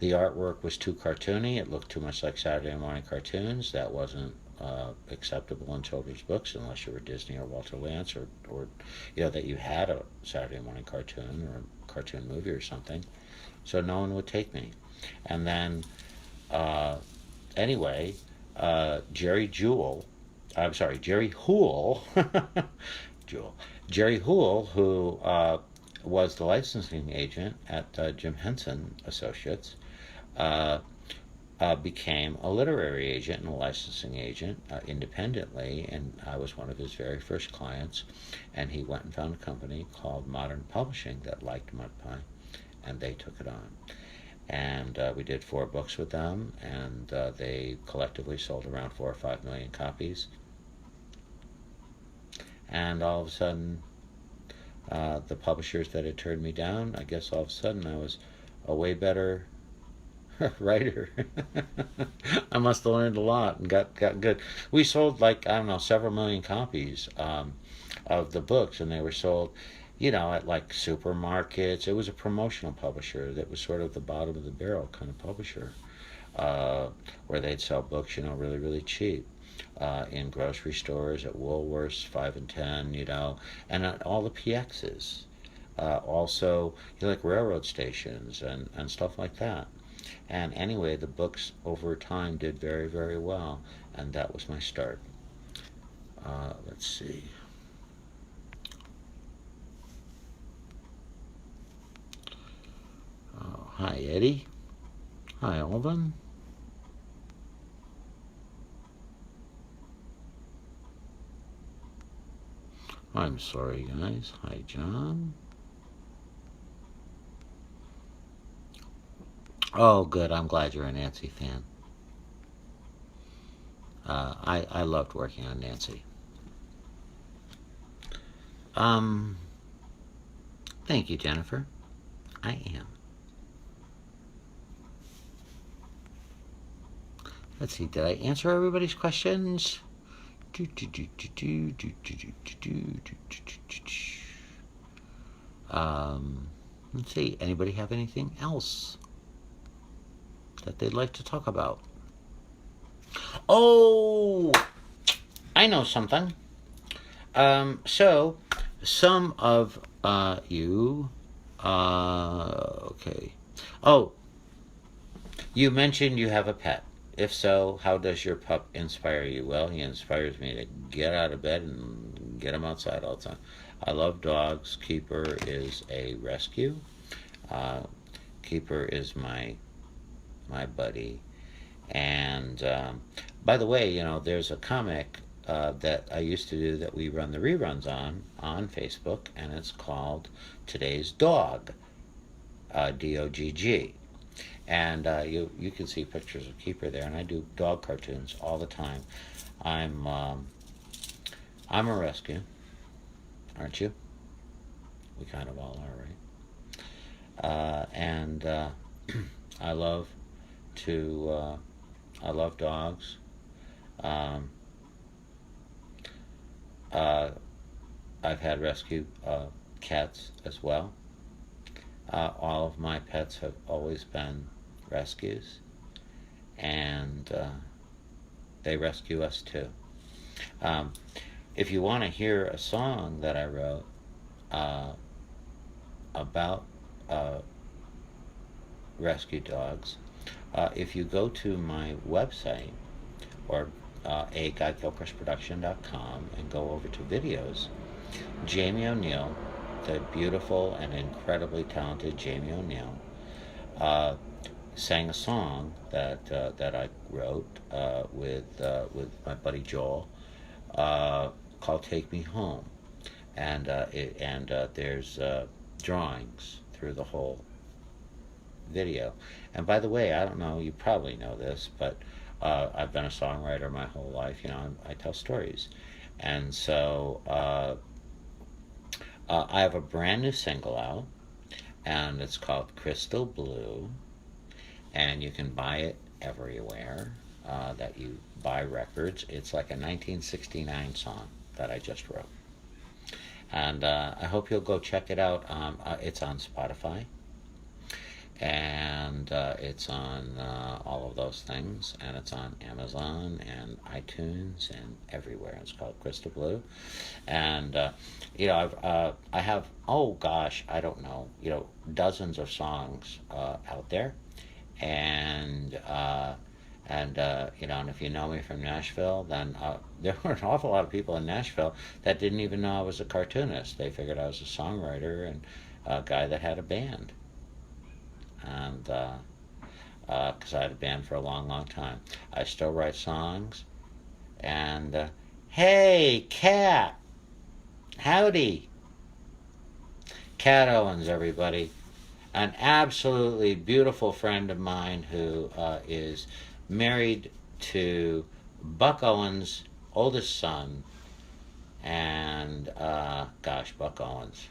artwork was too cartoony. It looked too much like Saturday morning cartoons. That wasn't acceptable in children's books unless you were Disney or Walter Lantz, or that you had a Saturday morning cartoon or a cartoon movie or something. So no one would take me. And then anyway, Jerry Hool, Jerry Hool, who was the licensing agent at Jim Henson Associates, became a literary agent and a licensing agent independently, and I was one of his very first clients. And he went and found a company called Modern Publishing that liked Mud Pie, and they took it on. And we did 4 books with them, and they collectively sold around 4 or 5 million copies. And all of a sudden, the publishers that had turned me down, I guess all of a sudden I was a way better writer. I must have learned a lot and got good. We sold several million copies of the books, and they were sold at like supermarkets. It was a promotional publisher that was sort of the bottom of the barrel kind of publisher, uh, where they'd sell books, really, really cheap. In grocery stores, at Woolworths, 5 and 10, and at all the PXs. Also, like railroad stations and stuff like that. And anyway, the books over time did very, very well, and that was my start. Let's see. Oh, hi, Eddie. Hi, Alvin. I'm sorry, guys. Hi, John. Oh, good. I'm glad you're a Nancy fan. I loved working on Nancy. Um, Thank you, Jennifer. I am. Let's see. Did I answer everybody's questions? Let's see. Anybody have anything else that they'd like to talk about? Oh, I know something. So some of you, okay. Oh, you mentioned you have a pet. If so, how does your pup inspire you? Well, he inspires me to get out of bed and get him outside all the time. I love dogs. Keeper is a rescue. Uh, Keeper is my buddy. And by the way, there's a comic that I used to do that we run the reruns on Facebook, and it's called Today's Dog, Dogg. And you can see pictures of Keeper there, and I do dog cartoons all the time. I'm um, I'm a rescue, aren't you? We kind of all are, right? And I love to I love dogs. Um, uh, I've had rescue cats as well. All of my pets have always been rescues, and they rescue us too. Um, if you want to hear a song that I wrote uh, about uh, rescue dogs, if you go to my website or a.gilchristproduction.com and go over to videos, Jamie O'Neill, the beautiful and incredibly talented Jamie O'Neill, uh, sang a song that I wrote with my buddy Joel, called "Take Me Home," and there's drawings through the whole video. And by the way, I don't know, you probably know this, but I've been a songwriter my whole life. I tell stories, and so I have a brand new single out, and it's called "Crystal Blue," and you can buy it everywhere that you buy records. It's like a 1969 song that I just wrote, and I hope you'll go check it out. It's on Spotify, and it's on all of those things, and it's on Amazon and iTunes and everywhere. It's called Crystal Blue, and I have, oh gosh, I don't know, dozens of songs out there, and and if you know me from Nashville, then there were an awful lot of people in Nashville that didn't even know I was a cartoonist. They figured I was a songwriter and a guy that had a band, and because I had a band for a long, long time. I still write songs, and hey, Cat, howdy, Cat Owens, everybody, an absolutely beautiful friend of mine who is married to Buck Owens' oldest son, and gosh, Buck Owens.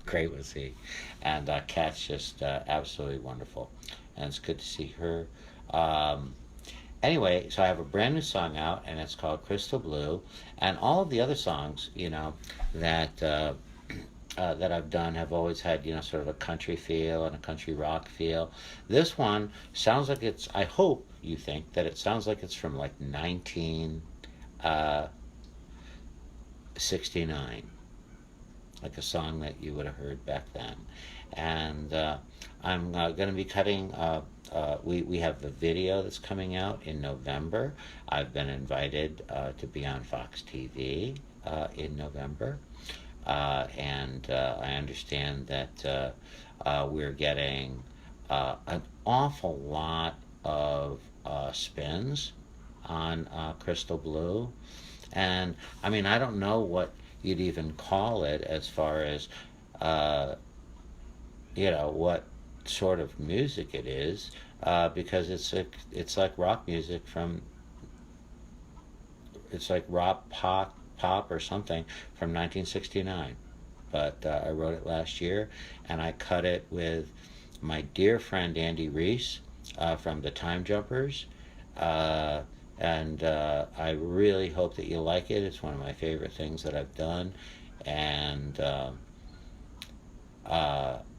Great was he. And Kat's just absolutely wonderful. And it's good to see her. Um, Anyway, so I have a brand new song out, and it's called Crystal Blue, and all of the other songs, that that I've done have always had, sort of a country feel and a country rock feel. This one sounds like it's, I hope you think that it sounds like it's from like 1969, like a song that you would have heard back then. And I'm going to be cutting. We have the video that's coming out in November. I've been invited to be on Fox TV in November, and I understand that we're getting an awful lot of spins on Crystal Blue, and I mean I don't know what you'd even call it as far as uh, what sort of music it is, because it's like rock music from, it's like rock pop or something from 1969. But I wrote it last year, and I cut it with my dear friend Andy Reese from the Time Jumpers. Uh, and I really hope that you like it. It's one of my favorite things that I've done, and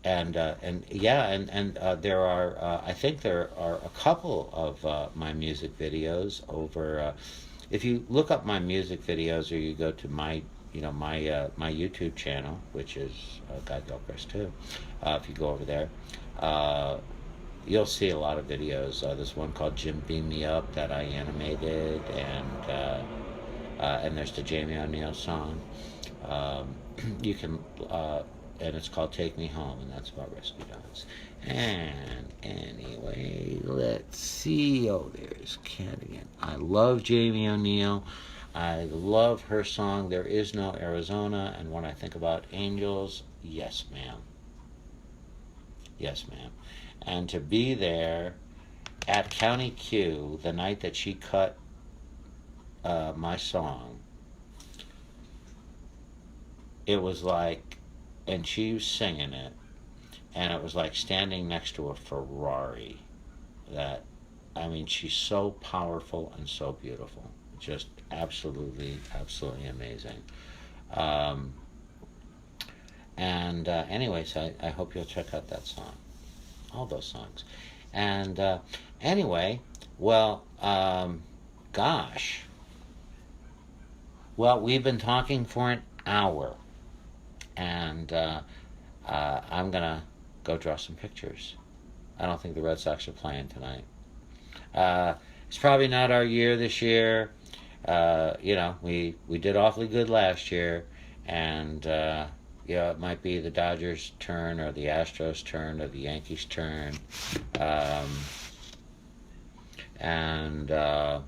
and yeah, and there are I think there are a couple of my music videos over. If you look up my music videos, or you go to my my YouTube channel, which is Guy Gilchrist too. If you go over there, uh, you'll see a lot of videos. There's one called Jim Beam Me Up that I animated, and there's the Jamie O'Neill song. Um, you can, and it's called Take Me Home, and that's about rescue dogs. And anyway, let's see. Oh, there's Cat again. I love Jamie O'Neill. I love her song, There Is No Arizona. And when I think about angels, yes, ma'am. Yes, ma'am. And to be there at County Q the night that she cut my song, it was like, and she was singing it, and it was like standing next to a Ferrari. That, I mean, she's so powerful and so beautiful. Just absolutely, absolutely amazing. Um, and anyways, I hope you'll check out that song, all those songs. And anyway, well, gosh. Well, we've been talking for an hour, and I'm going to go draw some pictures. I don't think the Red Sox are playing tonight. It's probably not our year this year. We did awfully good last year, and it might be the Dodgers' turn, or the Astros' turn, or the Yankees' turn. And oh,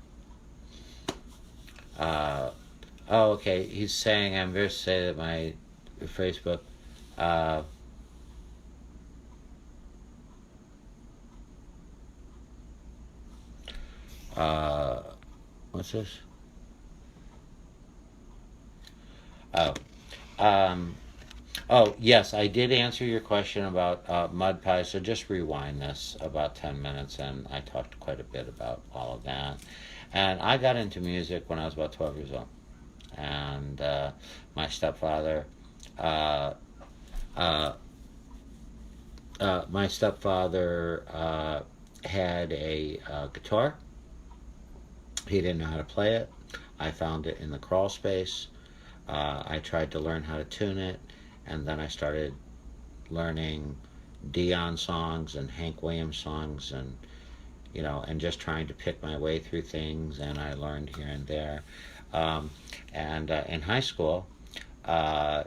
okay. He's saying, I'm very say that my Facebook. Uh, what's this? Oh, um, oh yes, I did answer your question about mud pies. So just rewind this about 10 minutes, and I talked quite a bit about all of that. And I got into music when I was about 12 years old, and my stepfather. Uh, uh, my stepfather had a guitar. He didn't know how to play it. I found it in the crawl space. I tried to learn how to tune it, and then I started learning Dion songs and Hank Williams songs, and and just trying to pick my way through things. And I learned here and there. And in high school, uh,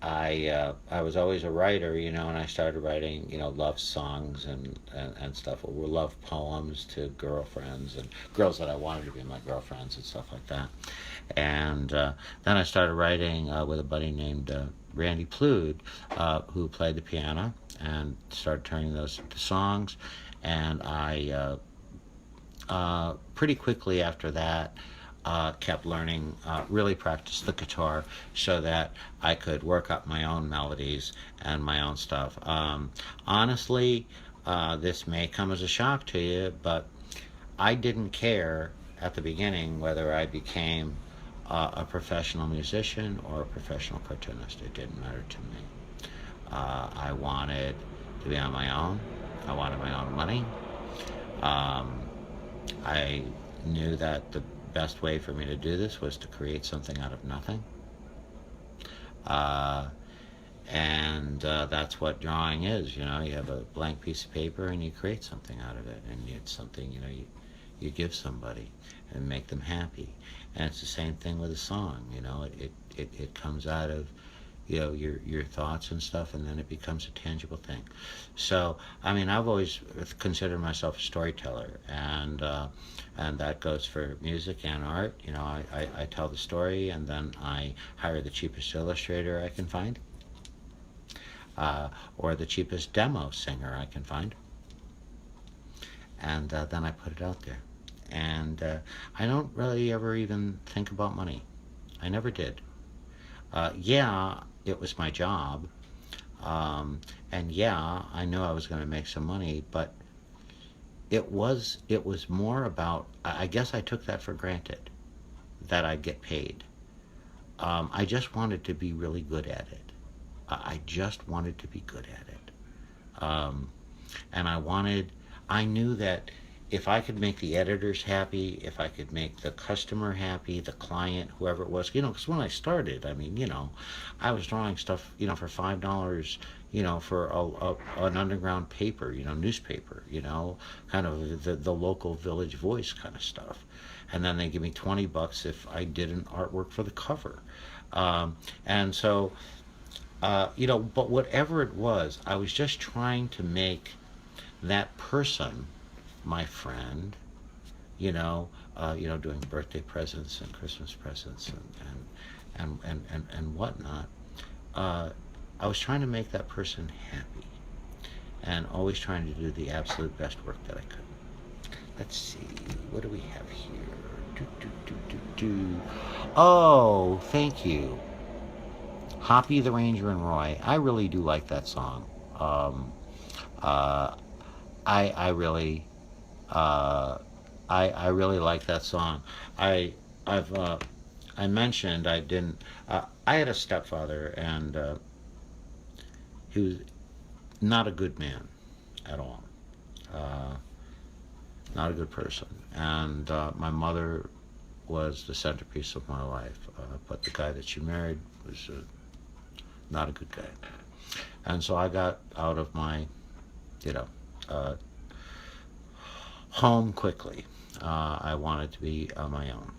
I was always a writer, and I started writing, love songs and stuff, or love poems to girlfriends and girls that I wanted to be my girlfriends and stuff like that. And then I started writing with a buddy named Randy Plude, who played the piano, and started turning those into songs. And I pretty quickly after that kept learning, really practiced the guitar so that I could work up my own melodies and my own stuff. Honestly, this may come as a shock to you, but I didn't care at the beginning whether I became a professional musician or a professional cartoonist. It didn't matter to me. I wanted to be on my own. I wanted my own money. Um, I knew that the best way for me to do this was to create something out of nothing. Uh, and that's what drawing is. You have a blank piece of paper and you create something out of it, and it's something you give somebody and make them happy. And it's the same thing with a song. It comes out of your thoughts and stuff, and then it becomes a tangible thing. So I've always considered myself a storyteller, and that goes for music and art. I tell the story, and then I hire the cheapest illustrator I can find, or the cheapest demo singer I can find, and then I put it out there. And I don't really ever even think about money. I never did. Yeah, it was my job, and yeah, I knew I was going to make some money, but it was more about, I guess I took that for granted, that I'd get paid. I just wanted to be really good at it. I just wanted to be good at it. And I knew that if I could make the editors happy, if I could make the customer happy, the client, whoever it was, because when I started, I was drawing stuff, for $5, for an underground paper, newspaper, kind of the local Village Voice kind of stuff. And then they give me $20 if I did an artwork for the cover. And so, but whatever it was, I was just trying to make that person my friend, doing birthday presents and Christmas presents and whatnot. I was trying to make that person happy, and always trying to do the absolute best work that I could. Let's see, what do we have here? Oh, thank you. Hoppy the Ranger and Roy. I really do like that song. I really I really like that song. I mentioned I didn't. I had a stepfather, and he was not a good man at all. Uh, Not a good person, and my mother was the centerpiece of my life. But the guy that she married was not a good guy, and so I got out of my, you know. Home quickly. I wanted to be on my own.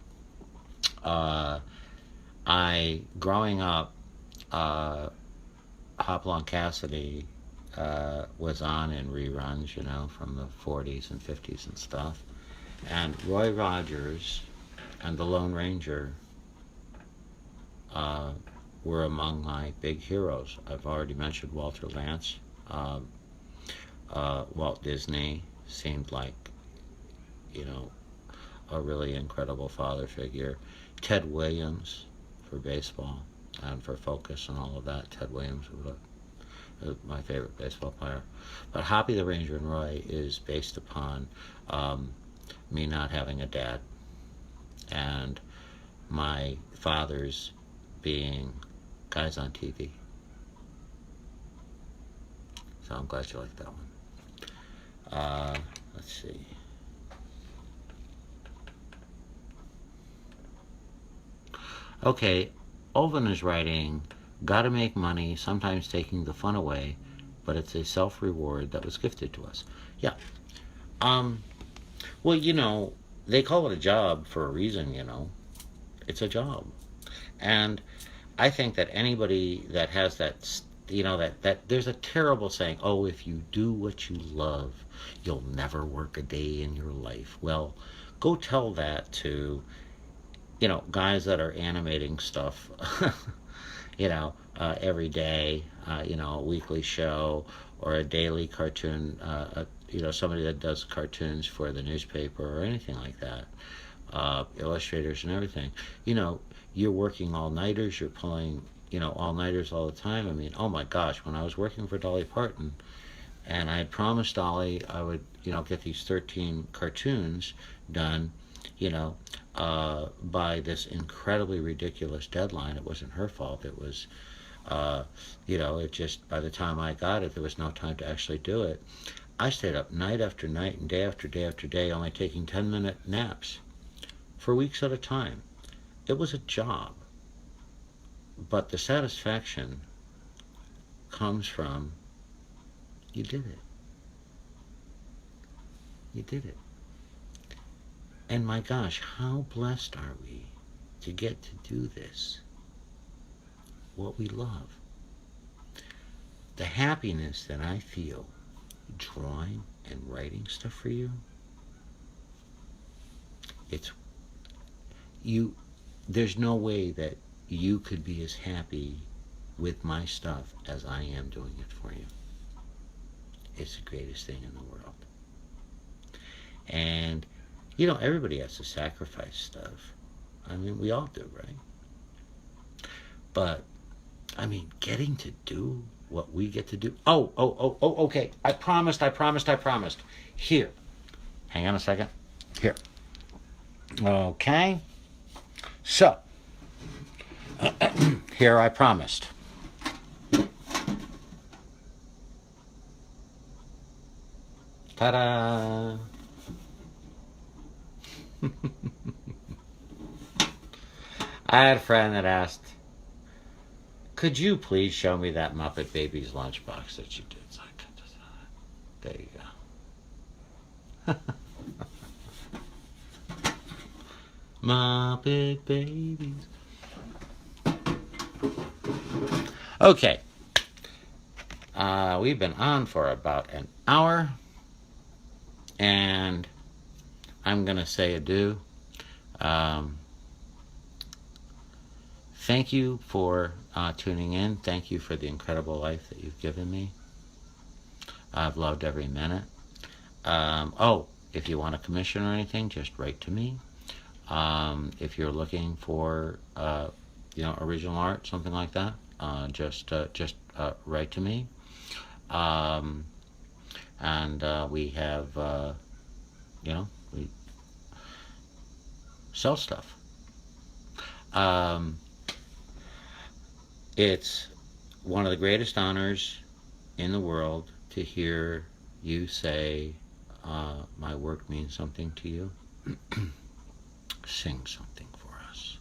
Growing up, Hopalong Cassidy was on in reruns, from the 40s and 50s and stuff. And Roy Rogers and the Lone Ranger were among my big heroes. I've already mentioned Walter Lantz. Walt Disney seemed like, a really incredible father figure. Ted Williams for baseball and for Focus and all of that. Ted Williams was my favorite baseball player. But Hoppy the Ranger and Roy is based upon me not having a dad, and my father's being guys on TV. So I'm glad you like that one. Let's see. Okay, Olvin is writing, gotta make money, sometimes taking the fun away, but it's a self-reward that was gifted to us. Yeah. Well, they call it a job for a reason, It's a job. And I think that anybody that has that, that there's a terrible saying, oh, if you do what you love, you'll never work a day in your life. Well, go tell that to, guys that are animating stuff, every day, a weekly show or a daily cartoon, somebody that does cartoons for the newspaper or anything like that, illustrators and everything. You're working all-nighters, you're pulling, all-nighters all the time. Oh my gosh, when I was working for Dolly Parton, And I had promised Dolly I would, get these 13 cartoons done, by this incredibly ridiculous deadline. It wasn't her fault. It was, it just, by the time I got it, there was no time to actually do it. I stayed up night after night and day after day after day, only taking 10-minute naps for weeks at a time. It was a job, but the satisfaction comes from you did it. You did it. And my gosh, how blessed are we to get to do this, what we love. The happiness that I feel drawing and writing stuff for you, there's no way that you could be as happy with my stuff as I am doing it for you. It's the greatest thing in the world. And, everybody has to sacrifice stuff. I mean, we all do, right? But, getting to do what we get to do. Oh, okay. I promised. Here. Hang on a second. Here. Okay. So, here I promised. Ta-da! I had a friend that asked, could you please show me that Muppet Babies lunchbox that you did? So there you go. Muppet Babies. Okay. We've been on for about an hour. And I'm going to say adieu. Thank you for tuning in. Thank you for the incredible life that you've given me. I've loved every minute. If you want a commission or anything, just write to me. If you're looking for, original art, something like that, just write to me. And we have, we sell stuff. It's one of the greatest honors in the world to hear you say, my work means something to you. Sing something for us.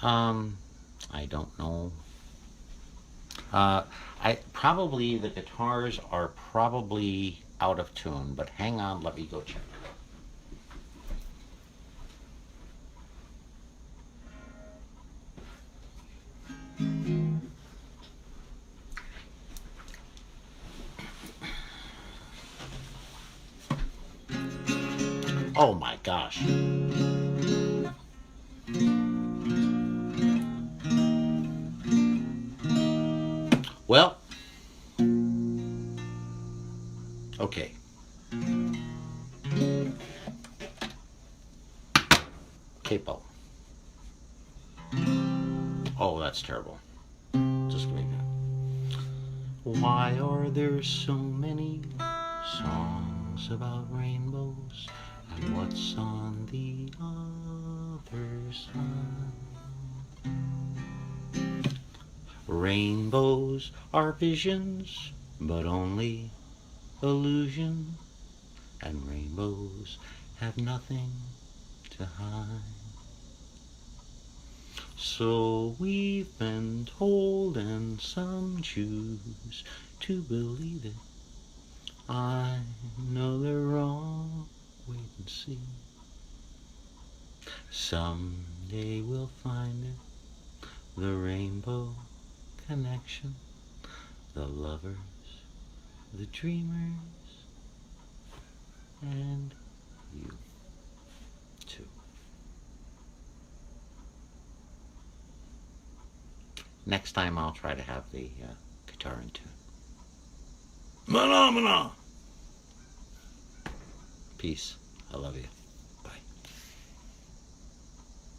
I don't know. The guitars are probably out of tune, but hang on, let me go check. Oh my gosh. Well, okay. Capo. Oh, that's terrible. Just give me that. Why are there so many songs about rainbows? And what's on the other side? Rainbows are visions, but only illusion. And rainbows have nothing to hide. So we've been told, and some choose to believe it. I know they're wrong, wait and see. Someday we'll find it, the rainbow connection, the lovers, the dreamers, and you too. Next time I'll try to have the guitar in tune. Phenomena! Peace. I love you.